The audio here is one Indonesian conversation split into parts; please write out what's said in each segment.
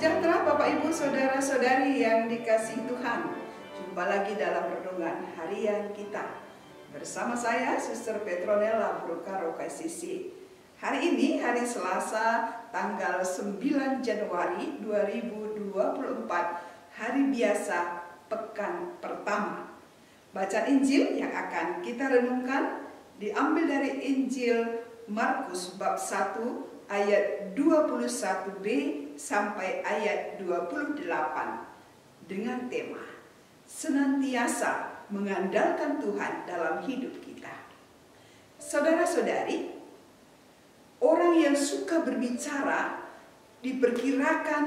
sejahtera Bapak Ibu Saudara-saudari yang dikasihi Tuhan. Jumpa lagi dalam renungan harian kita. Bersama saya Suster Petronella Brukaro KCC. Hari ini hari Selasa tanggal 9 Januari 2024, hari biasa pekan pertama. Bacaan Injil yang akan kita renungkan diambil dari Injil Markus bab 1 ayat 21b sampai ayat 28 dengan tema senantiasa mengandalkan Tuhan dalam hidup kita. Saudara-saudari, orang yang suka berbicara diperkirakan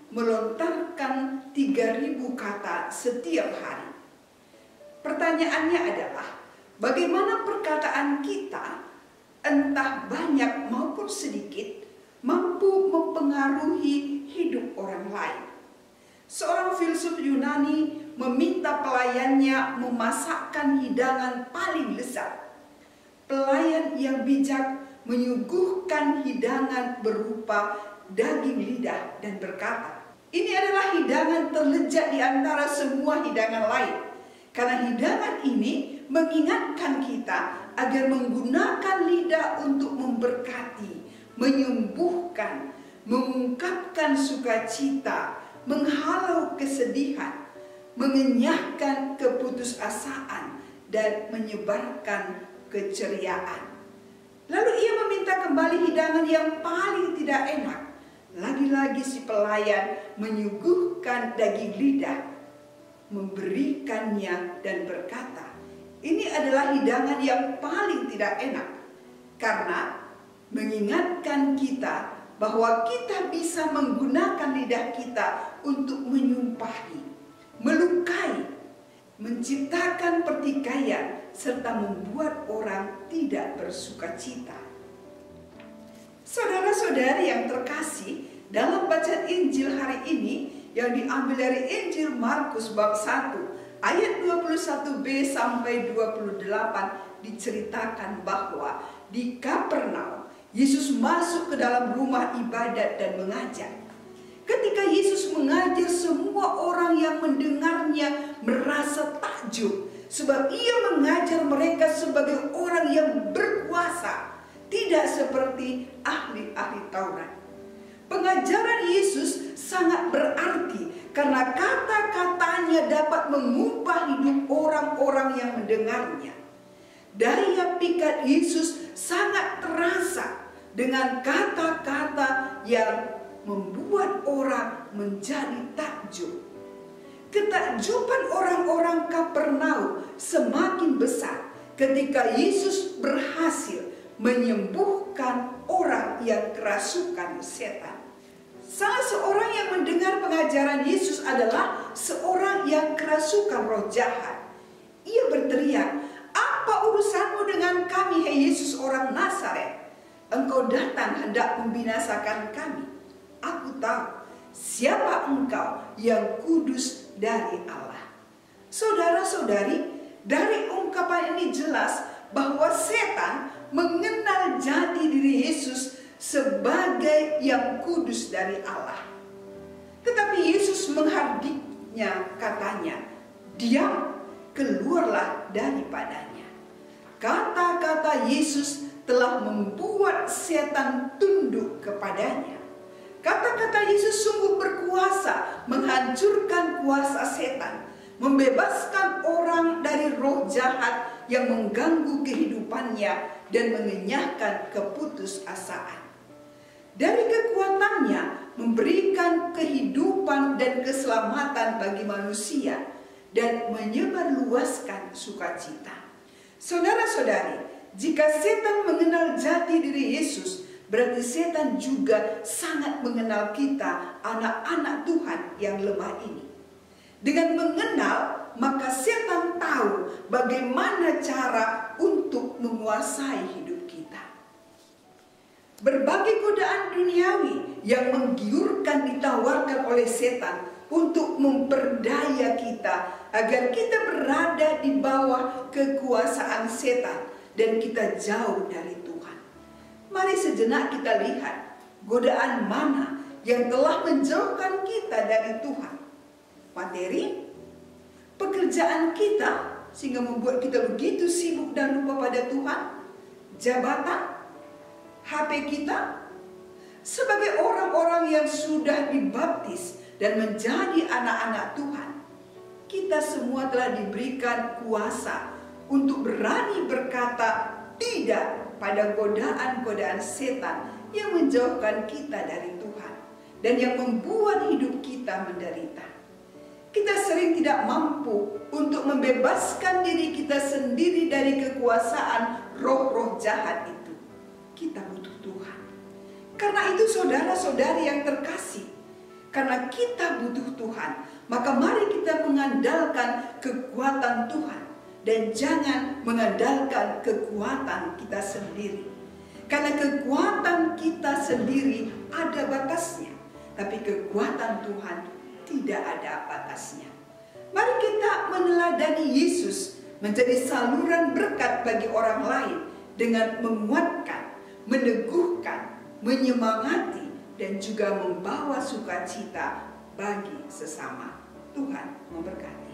melontarkan 3.000 kata setiap hari. Pertanyaannya adalah, bagaimana perkataan kita, entah banyak maupun sedikit, mampu mempengaruhi hidup orang lain? Seorang filsuf Yunani meminta pelayannya memasakkan hidangan paling lezat. Pelayan yang bijak menyuguhkan hidangan berupa daging lidah dan berkata, "Ini adalah hidangan terlezat di antara semua hidangan lain." Karena hidangan ini mengingatkan kita agar menggunakan lidah untuk memberkati, menyembuhkan, mengungkapkan sukacita, menghalau kesedihan, mengenyahkan keputusasaan, dan menyebarkan keceriaan. Lalu ia meminta kembali hidangan yang paling tidak enak. Lagi-lagi si pelayan menyuguhkan daging lidah, memberikannya dan berkata, "Ini adalah hidangan yang paling tidak enak," karena mengingatkan kita bahwa kita bisa menggunakan lidah kita untuk menyumpahi, melukai, menciptakan pertikaian, serta membuat orang tidak bersukacita. Saudara-saudari yang terkasih, dalam bacaan Injil hari ini yang diambil dari Injil Markus bab 1 ayat 21b sampai 28 diceritakan bahwa di Kapernaum Yesus masuk ke dalam rumah ibadat dan mengajar. Ketika Yesus mengajar, semua orang yang mendengarnya merasa takjub sebab ia mengajar mereka sebagai orang yang berkuasa, tidak seperti ahli-ahli Taurat. Pengajaran Yesus sangat berarti karena kata-katanya dapat mengubah hidup orang-orang yang mendengarnya. Daya pikat Yesus sangat terasa dengan kata-kata yang membuat orang menjadi takjub. Ketakjuban orang-orang Kapernaum semakin besar ketika Yesus berhasil menyembuhkan orang yang kerasukan setan. Salah seorang yang mendengar pengajaran Yesus adalah seorang yang kerasukan roh jahat. Ia berteriak, "Apa urusanmu dengan kami, hai Yesus orang Nazaret? Engkau datang hendak membinasakan kami. Aku tahu siapa engkau, yang kudus dari Allah." Saudara-saudari, dari ungkapan ini jelas bahwa setan mengenal jati diri Yesus sebagai yang kudus dari Allah. Tetapi Yesus menghardiknya, katanya, "Diam, keluarlah daripadanya." Kata-kata Yesus telah membuat setan tunduk kepadanya. Kata-kata Yesus sungguh berkuasa menghancurkan kuasa setan, membebaskan orang dari roh jahat yang mengganggu kehidupannya dan mengenyahkan keputusasaan. Dari kekuatannya memberikan kehidupan dan keselamatan bagi manusia dan menyebarluaskan sukacita. Saudara-saudari, jika setan mengenal jati diri Yesus, berarti setan juga sangat mengenal kita, anak-anak Tuhan yang lemah ini. Dengan mengenal, maka setan tahu bagaimana cara untuk menguasai hidup kita. Berbagai godaan duniawi yang menggiurkan ditawarkan oleh setan untuk memperdaya kita agar kita berada di bawah kekuasaan setan dan kita jauh dari Tuhan. Mari sejenak kita lihat godaan mana yang telah menjauhkan kita dari Tuhan. Materi, pekerjaan kita sehingga membuat kita begitu sibuk dan lupa pada Tuhan. Jabatan, HP kita. Sebagai orang-orang yang sudah dibaptis dan menjadi anak-anak Tuhan, kita semua telah diberikan kuasa untuk berani berkata tidak pada godaan-godaan setan yang menjauhkan kita dari Tuhan dan yang membuat hidup kita menderita. Kita sering tidak mampu untuk membebaskan diri kita sendiri dari kekuasaan roh-roh jahat itu. Kita butuh Tuhan. Karena itu saudara-saudari yang terkasih, karena kita butuh Tuhan, maka mari kita mengandalkan kekuatan Tuhan dan jangan mengandalkan kekuatan kita sendiri. Karena kekuatan kita sendiri ada batasnya, tapi kekuatan Tuhan tidak ada batasnya. Mari kita meneladani Yesus menjadi saluran berkat bagi orang lain dengan menguatkan, meneguhkan, menyemangati, dan juga membawa sukacita bagi sesama. Tuhan memberkati.